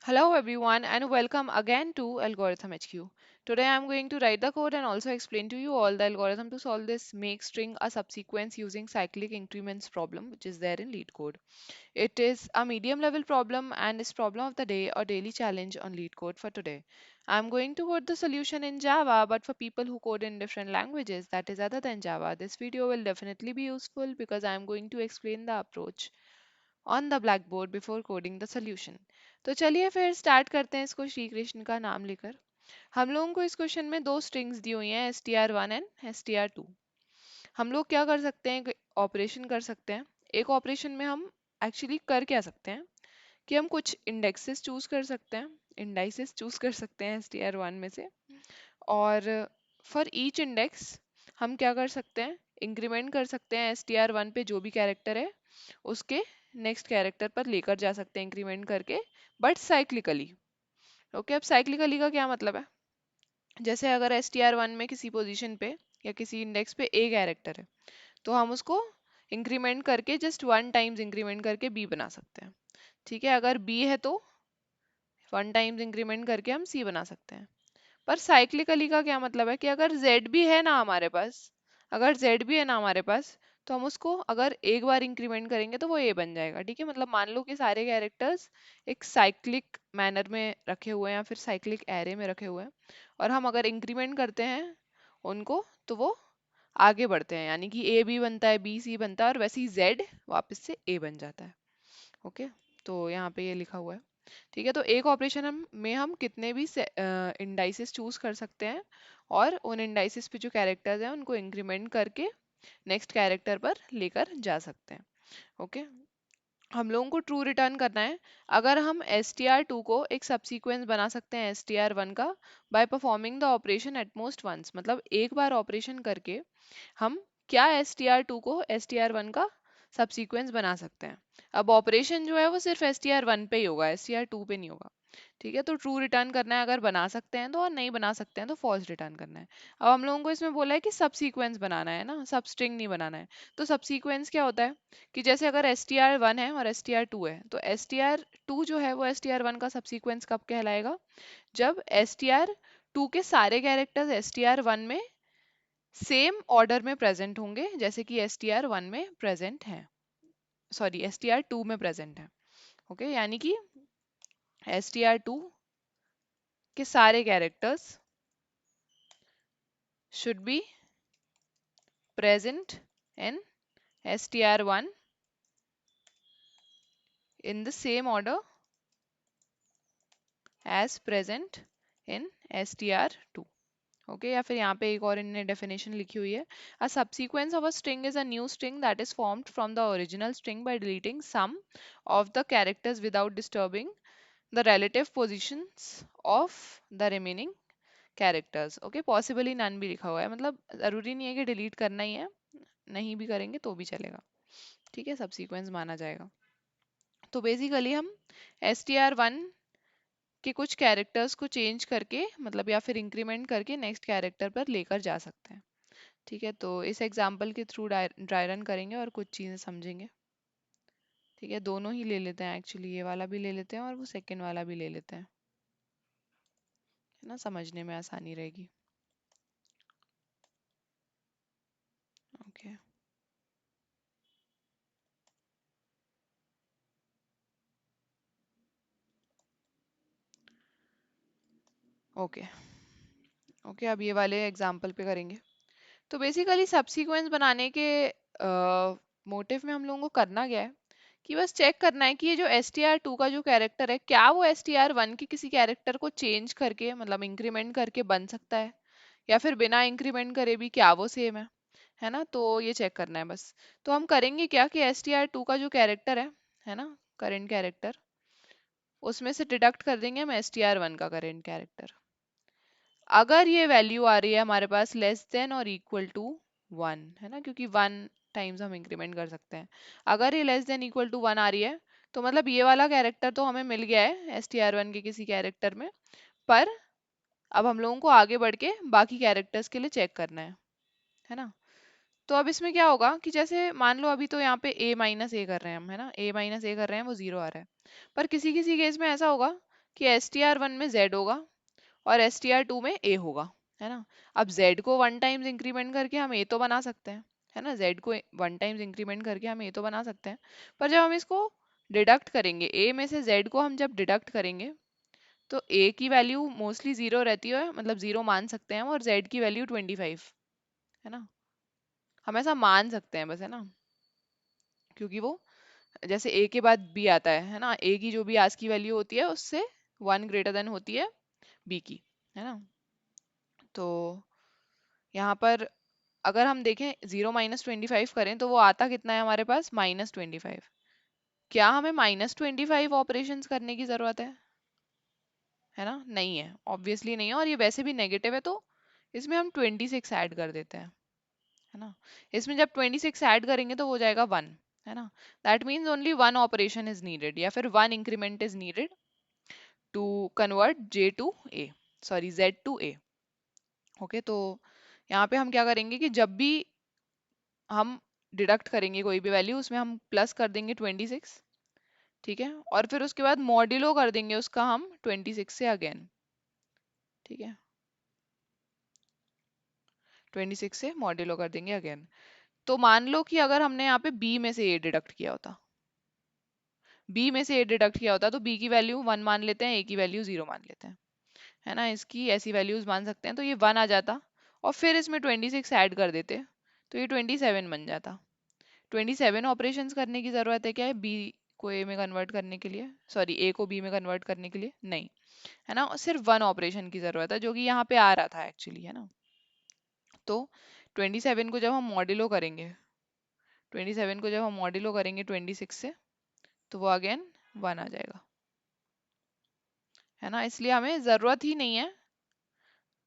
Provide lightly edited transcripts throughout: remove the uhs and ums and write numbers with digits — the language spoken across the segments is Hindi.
Hello everyone and welcome again to Algorithm HQ. Today I am going to write the code and also explain to you all the algorithm to solve this make string a subsequence using cyclic increments problem which is there in lead code. It is a medium level problem and is problem of the day or daily challenge on lead code for today. I am going to code the solution in Java, but for people who code in different languages that is other than Java, this video will definitely be useful because I am going to explain the approach on the black board before coding the solution. तो चलिए फिर स्टार्ट करते हैं इसको श्री कृष्ण का नाम लेकर। हम लोगों को इस क्वेश्चन में दो स्ट्रिंग्स दी हुई हैं str1 एंड str2। हम लोग क्या कर सकते हैं, ऑपरेशन कर सकते हैं। एक ऑपरेशन में हम एक्चुअली कर क्या सकते हैं कि हम कुछ इंडेक्सेस चूज कर सकते हैं, इंडाइसेस चूज कर सकते हैं str1 में से, और फॉर ईच इंडेक्स हम क्या कर सकते हैं, इंक्रीमेंट कर सकते हैं str1 पे जो भी कैरेक्टर है उसके नेक्स्ट कैरेक्टर पर लेकर जा सकते हैं इंक्रीमेंट करके, बट साइक्लिकली। ओके, अब साइक्लिकली का क्या मतलब है, जैसे अगर str1 में किसी पोजीशन पे या किसी इंडेक्स पे a कैरेक्टर है तो हम उसको इंक्रीमेंट करके जस्ट वन टाइम्स इंक्रीमेंट करके b बना सकते हैं। ठीक है, अगर b है तो वन टाइम्स इंक्रीमेंट करके हम c बना सकते हैं। पर साइक्लिकली का क्या मतलब है कि अगर z भी है ना हमारे पास, अगर z भी है ना हमारे पास, तो हम उसको अगर एक बार इंक्रीमेंट करेंगे तो वो a बन जाएगा। ठीक है, मतलब मान लो कि सारे कैरेक्टर्स एक साइक्लिक मैनर में रखे हुए हैं या फिर साइक्लिक एरे में रखे हुए हैं, और हम अगर इंक्रीमेंट करते हैं उनको तो वो आगे बढ़ते हैं, यानी कि ए बी बनता है, बी सी बनता है, और वैसे ही जेड वापस से ए बन जाता है। ओके, तो यहाँ पे ये लिखा हुआ है। ठीक है, तो एक ऑपरेशन हम कितने भी इंडाइसेस चूज कर सकते हैं और उन इंडाइसेस पे जो कैरेक्टर्स हैं उनको इंक्रीमेंट करके नेक्स्ट कैरेक्टर पर लेकर जा सकते हैं। ओके, हम लोगों को ट्रू रिटर्न करना है अगर हम str2 को एक सबसीक्वेंस बना सकते हैं str1 का by performing the operation at most once, मतलब एक बार ऑपरेशन करके हम क्या str2 को str1 का सबसीक्वेंस बना सकते हैं। अब ऑपरेशन जो है वो सिर्फ str1 पे ही होगा, str2 पे नहीं होगा। ठीक है, तो ट्रू रिटर्न करना है अगर बना सकते हैं तो, और नहीं बना सकते हैं तो फॉल्स रिटर्न करना है। अब हम लोगों को इसमें बोला है कि सब सीक्वेंस बनाना है ना, सब स्ट्रिंग नहीं बनाना है। तो सब सीक्वेंस क्या होता है कि जैसे अगर str1 है और str2 है तो str2 जो है वो str1 का सब सीक्वेंस कब कहलाएगा, जब str2 के सारे कैरेक्टर्स str1 में सेम ऑर्डर में प्रेजेंट होंगे जैसे कि str1 में प्रेजेंट है, सॉरी str2 में प्रेजेंट है। ओके, यानी कि str2 के सारे characters should be present in str1 in the same order as present in str2। Okay, या फिर यहाँ पे एक और इन्होंने डेफिनेशन लिखी हुई है, a subsequence of a string is a new string that is formed from the original string by deleting some of the characters without disturbing the relative positions of the remaining characters। Okay, possibly none भी लिखा हुआ है, मतलब जरूरी नहीं है कि डिलीट करना ही है, नहीं भी करेंगे तो भी चलेगा। ठीक है, सब सीक्वेंस माना जाएगा। तो बेसिकली हम str1 के कुछ कैरेक्टर्स को चेंज करके, मतलब या फिर इंक्रीमेंट करके नेक्स्ट कैरेक्टर पर लेकर जा सकते हैं। ठीक है, तो इस एग्जाम्पल के थ्रू ड्राई रन करेंगे और कुछ चीज़ें समझेंगे। ठीक है, दोनों ही ले लेते हैं एक्चुअली, ये वाला भी ले लेते हैं और वो सेकेंड वाला भी ले लेते हैं, है ना, समझने में आसानी रहेगी। ओके, ओके, ओके, अब ये वाले एग्जाम्पल पे करेंगे। तो बेसिकली सबसीक्वेंस बनाने के मोटिव में हम लोगों को करना क्या है कि बस चेक करना है कि ये जो str2 का जो कैरेक्टर है क्या वो str1 के किसी कैरेक्टर को चेंज करके, मतलब इंक्रीमेंट करके बन सकता है, या फिर बिना इंक्रीमेंट करे भी क्या वो सेम है ना, तो ये चेक करना है बस। तो हम करेंगे क्या कि str2 का जो कैरेक्टर है ना, करेंट कैरेक्टर, उसमें से डिडक्ट कर देंगे हम str1 का करेंट कैरेक्टर। अगर ये वैल्यू आ रही है हमारे पास लेस देन और इक्वल टू 1, है ना, क्योंकि 1 टाइम्स हम इंक्रीमेंट कर सकते हैं। अगर ये लेस देन इक्वल टू 1 आ रही है तो मतलब ये वाला कैरेक्टर तो हमें मिल गया है str1 के किसी कैरेक्टर में, पर अब हम लोगों को आगे बढ़ के बाकी कैरेक्टर्स के लिए चेक करना है ना। तो अब इसमें क्या होगा कि जैसे मान लो अभी तो यहाँ पे a माइनस ए कर रहे हैं हम, है ना, a माइनस ए कर रहे हैं वो 0 आ रहा है, पर किसी किसी केस में ऐसा होगा कि STR1 में Z होगा और STR2 में A होगा, है ना। अब Z को 1 टाइम्स इंक्रीमेंट करके हम A तो बना सकते हैं, है ना। Z को 1 टाइम्स इंक्रीमेंट करके हम A तो बना सकते हैं, पर जब हम इसको डिडक्ट करेंगे, A में से Z को हम जब डिडक्ट करेंगे, तो A की वैल्यू मोस्टली जीरो रहती है, मतलब जीरो मान सकते हैं हम, और Z की वैल्यू 25, है ना। हम ऐसा मान सकते हैं बस, है ना, क्योंकि वो जैसे A के बाद B आता है ना, A की जो भी आज की वैल्यू होती है उससे 1 ग्रेटर देन होती है B की, है ना। तो यहाँ पर अगर हम देखें 0 - 25 करें तो वो आता कितना है हमारे पास, -25। क्या हमें -25 ऑपरेशंस करने की जरूरत है ना, नहीं है, ऑब्वियसली नहीं है, और ये वैसे भी नेगेटिव है, तो इसमें हम 26 ऐड कर देते हैं, है ना। इसमें जब 26 ऐड करेंगे तो हो जाएगा 1, है ना। That means only one operation is needed, या फिर one increment is needed to convert J to A, sorry Z to A। Okay, तो यहाँ पे हम क्या करेंगे कि जब भी हम डिडक्ट करेंगे कोई भी वैल्यू, उसमें हम प्लस कर देंगे 26, ठीक है, और फिर उसके बाद मॉड्यूलो कर देंगे उसका हम 26 से अगेन, ठीक है, 26 से मॉड्यूलो कर देंगे अगेन। तो मान लो कि अगर हमने यहाँ पे बी में से ए डिडक्ट किया होता, बी में से ए डिडक्ट किया होता, तो बी की वैल्यू 1 मान लेते हैं, ए की वैल्यू 0 मान लेते हैं, है ना, इसकी ऐसी वैल्यूज मान सकते हैं, तो ये 1 आ जाता, और फिर इसमें 26 ऐड कर देते, तो ये 27 बन जाता। 27 ऑपरेशंस करने की जरूरत है क्या है, बी को ए में कन्वर्ट करने के लिए, सॉरी ए को बी में कन्वर्ट करने के लिए नहीं, है ना, और सिर्फ वन ऑपरेशन की जरूरत है, जो कि यहाँ पे आ रहा था एक्चुअली, है ना। तो 27 को जब हम मॉड्यूलो करेंगे, 27 को जब हम मॉड्यूलो करेंगे 26 से, तो वो अगेन 1 आ जाएगा, है ना। इसलिए हमें जरूरत ही नहीं है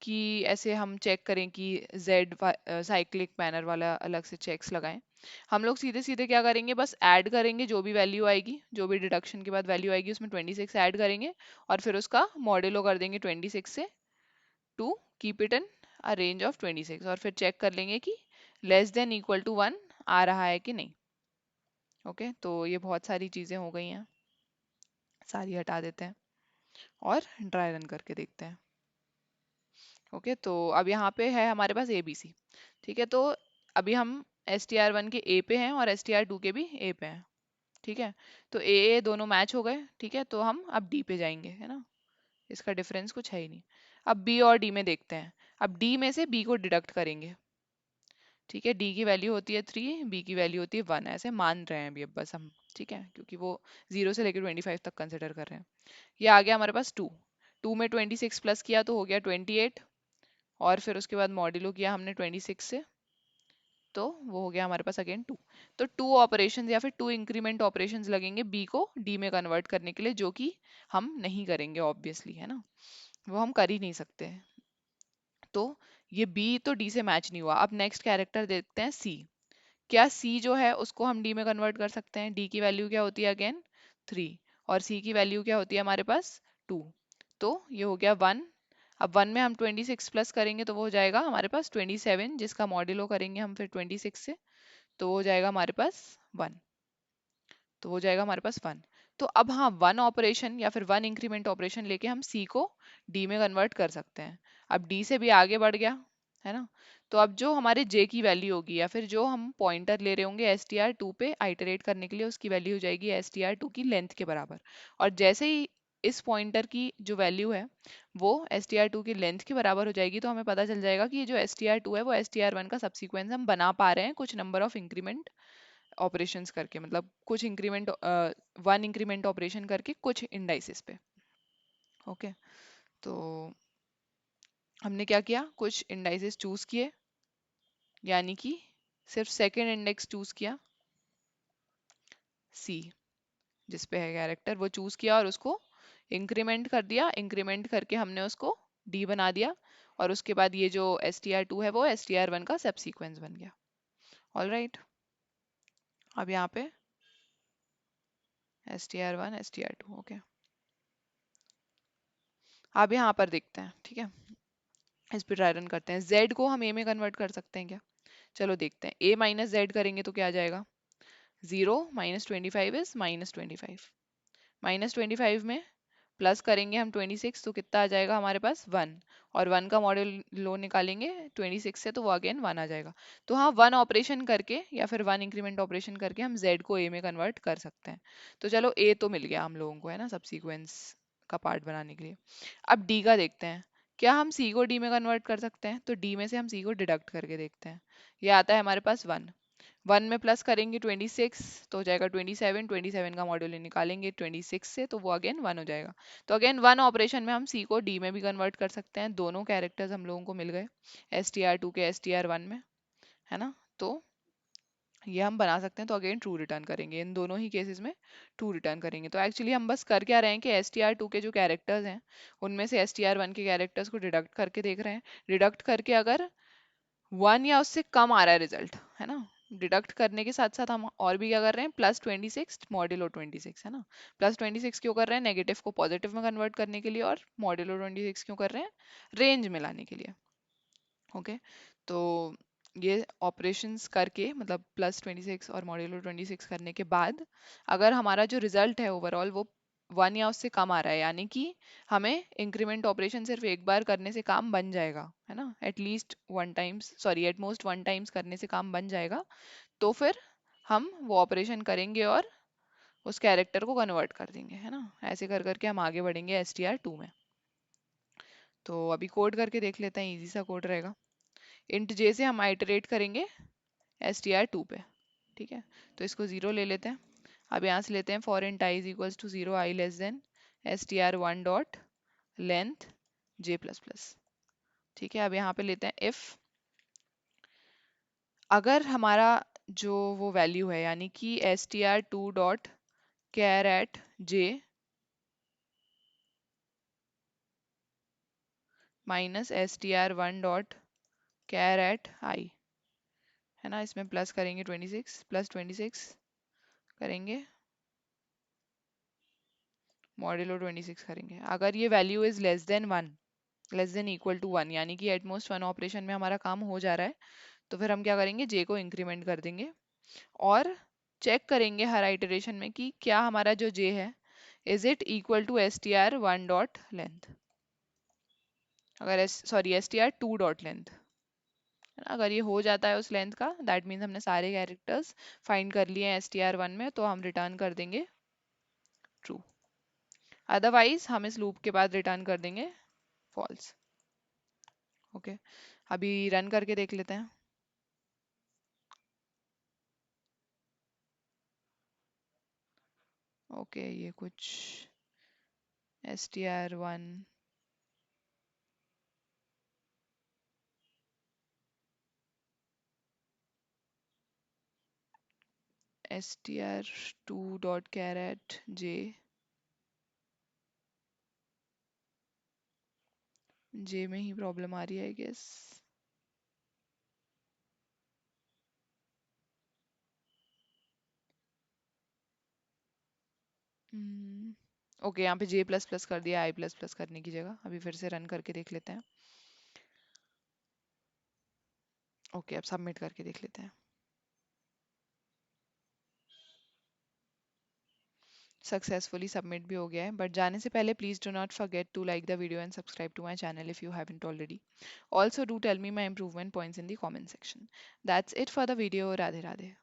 कि ऐसे हम चेक करें कि जेड साइक्लिक मैनर वाला अलग से चेक्स लगाएं। हम लोग सीधे सीधे क्या करेंगे, बस ऐड करेंगे, जो भी वैल्यू आएगी, जो भी डिडक्शन के बाद वैल्यू आएगी उसमें 26 ऐड करेंगे, और फिर उसका मॉड्यूलो कर देंगे 26 से, to keep it in a range of 26, और फिर चेक कर लेंगे कि लेस देन इक्वल टू 1 आ रहा है कि नहीं। ओके, तो ये बहुत सारी चीजें हो गई हैं, सारी हटा देते हैं और ड्राई रन करके देखते हैं। ओके, तो अब यहाँ पे है हमारे पास ए बी सी, ठीक है। तो अभी हम STR1 के ए पे हैं और STR2 के भी ए पे हैं, ठीक है। तो ए दोनों मैच हो गए, ठीक है, तो हम अब डी पे जाएंगे, है ना, इसका डिफरेंस कुछ है ही नहीं। अब बी और डी में देखते हैं, अब डी में से बी को डिडक्ट करेंगे, ठीक है। डी की वैल्यू होती है 3, बी की वैल्यू होती है 1, ऐसे मान रहे हैं अभी अब बस हम, ठीक है, क्योंकि वो 0 से लेकर 25 तक कंसिडर कर रहे हैं। ये आ गया हमारे पास 2, 2 में 26 प्लस किया तो हो गया 28, और फिर उसके बाद मॉड्यूलो किया हमने 26 से, तो वो हो गया हमारे पास अगेन 2। तो 2 ऑपरेशंस या फिर 2 इंक्रीमेंट ऑपरेशंस लगेंगे बी को डी में कन्वर्ट करने के लिए, जो कि हम नहीं करेंगे ऑब्वियसली, है ना, वो हम कर ही नहीं सकते। तो ये बी तो डी से मैच नहीं हुआ। अब नेक्स्ट कैरेक्टर देखते हैं सी। क्या सी जो है उसको हम डी में कन्वर्ट कर सकते हैं, डी की वैल्यू क्या होती है अगेन 3, और सी की वैल्यू क्या होती है हमारे पास 2, तो ये हो गया 1। अब 1 में हम 26 प्लस करेंगे तो वो हो जाएगा हमारे पास 27, जिसका मॉड्यूलो करेंगे हम फिर 26 से, तो वो हो जाएगा हमारे पास 1, तो हो जाएगा हमारे पास 1। तो अब हाँ, वन ऑपरेशन या फिर वन इंक्रीमेंट ऑपरेशन लेके हम सी को डी में कन्वर्ट कर सकते हैं। अब डी से भी आगे बढ़ गया, है ना। तो अब जो हमारे जे की वैल्यू होगी, या फिर जो हम पॉइंटर ले रहे होंगे STR2 पे आइटरेट करने के लिए, उसकी वैल्यू हो जाएगी STR2 की लेंथ के बराबर। और जैसे ही इस पॉइंटर की जो वैल्यू है वो STR2 की लेंथ के बराबर हो जाएगी, तो हमें पता चल जाएगा कि ये जो STR2 है वो STR1 का सबसीक्वेंस हम बना पा रहे हैं कुछ नंबर ऑफ इंक्रीमेंट ऑपरेशंस करके, मतलब कुछ इंक्रीमेंट, वन इंक्रीमेंट ऑपरेशन करके कुछ इंडाइसिस पे। ओके, तो हमने क्या किया, कुछ इंडाइसिस चूज किए, यानी कि सिर्फ सेकंड इंडेक्स चूज किया, सी जिस पे है कैरेक्टर वो चूज किया, और उसको इंक्रीमेंट कर दिया, इंक्रीमेंट करके हमने उसको डी बना दिया, और उसके बाद ये जो STR2 है वो STR1 का सब सीक्वेंस बन गया। ऑल राइट, अब यहाँ पे STR1 STR2, ओके। अब यहाँ पर देखते हैं, ठीक है, इस पे ट्राई रन करते हैं। Z को हम A में कन्वर्ट कर सकते हैं क्या, चलो देखते हैं। A माइनस जेड करेंगे तो क्या आ जाएगा, 0 - 25 इज -25, -25 में प्लस करेंगे हम 26 तो कितना आ जाएगा हमारे पास 1, और 1 का मॉड्यूलो निकालेंगे 26 से तो वो अगेन 1 आ जाएगा। तो हाँ, 1 ऑपरेशन करके या फिर 1 इंक्रीमेंट ऑपरेशन करके हम z को a में कन्वर्ट कर सकते हैं। तो चलो a तो मिल गया हम लोगों को, है ना, सबसीक्वेंस का पार्ट बनाने के लिए। अब d का देखते हैं, क्या हम c को d में कन्वर्ट कर सकते हैं? तो d में से हम c को डिडक्ट करके देखते हैं। ये आता है हमारे पास 1, 1 में प्लस करेंगे 26 तो हो जाएगा 27, 27 का मॉड्यूल निकालेंगे 26 से तो वो अगेन 1 हो जाएगा। तो अगेन 1 ऑपरेशन में हम c को d में भी कन्वर्ट कर सकते हैं। दोनों कैरेक्टर्स हम लोगों को मिल गए str2 के str1 में, है ना। तो ये हम बना सकते हैं, तो अगेन ट्रू रिटर्न करेंगे, इन दोनों ही केसेस में ट्रू रिटर्न करेंगे। तो एक्चुअली हम बस कर क्या रहे हैं कि str2 के जो कैरेक्टर्स हैं उनमें से str1 के कैरेक्टर्स को डिडक्ट करके देख रहे हैं। डिडक्ट करके अगर 1 या उससे कम आ रहा है रिजल्ट, है ना, डिडक्ट करने के साथ साथ हम और भी क्या कर रहे हैं, +26 मॉड्यूलो 26, है ना। +26 क्यों कर रहे हैं? नेगेटिव को पॉजिटिव में कन्वर्ट करने के लिए, और मॉड्यूलो 26 क्यों कर रहे हैं? रेंज में लाने के लिए। ओके, तो ये ऑपरेशंस करके, मतलब +26 और मॉड्यूलो 26 करने के बाद अगर हमारा जो रिजल्ट है ओवरऑल वो 1 या उससे कम आ रहा है, यानी कि हमें इंक्रीमेंट ऑपरेशन सिर्फ एक बार करने से काम बन जाएगा, है ना, at least 1 times, sorry at most 1 times करने से काम बन जाएगा, तो फिर हम वो ऑपरेशन करेंगे और उस कैरेक्टर को कन्वर्ट कर देंगे, है ना। ऐसे कर करके हम आगे बढ़ेंगे str2 में। तो अभी कोड करके देख लेते हैं, इजी सा कोड रहेगा। इंट j से हम आइटरेट करेंगे str2 पे, ठीक है। तो इसको 0 ले लेते हैं। अब यहाँ से लेते हैं for int i is equals to 0, i लेस देन str1 dot length j plus plus, ठीक है। अब यहाँ पे लेते हैं इफ, अगर हमारा जो वो वैल्यू है, यानी कि str2 dot char at j minus str1 dot char at i, है ना, इसमें प्लस करेंगे 26, +26 करेंगे मॉड्यूलो 26 करेंगे। अगर ये value is less than 1, less than equal to 1, यानी कि एटमोस्ट 1 ऑपरेशन में हमारा काम हो जा रहा है, तो फिर हम क्या करेंगे, j को इंक्रीमेंट कर देंगे और चेक करेंगे हर आइटरेशन में कि क्या हमारा जो j है is it equal to str1 dot length, अगर सॉरी str2 डॉट लेंथ, अगर ये हो जाता है उस लेंथ का, दैट मीन्स हमने सारे कैरेक्टर्स फाइंड कर लिए हैं str1 में, तो हम रिटर्न कर देंगे ट्रू। अदरवाइज हम इस लूप के बाद रिटर्न कर देंगे फॉल्स। ओके, अभी रन करके देख लेते हैं। ओके, ये कुछ str1 str2 डॉट कैरेट जे में ही प्रॉब्लम आ रही है आई गेस। ओके, यहाँ पे j प्लस प्लस कर दिया i प्लस प्लस करने की जगह। अभी फिर से रन करके देख लेते हैं। ओके, अब सबमिट करके देख लेते हैं। सक्सेसफुली सबमिट भी हो गया है, बट जाने से पहले please do not forget to like the video and subscribe to my channel if you haven't already. Also do tell me my improvement points in the comment section. That's it for the video. Radhe Radhe.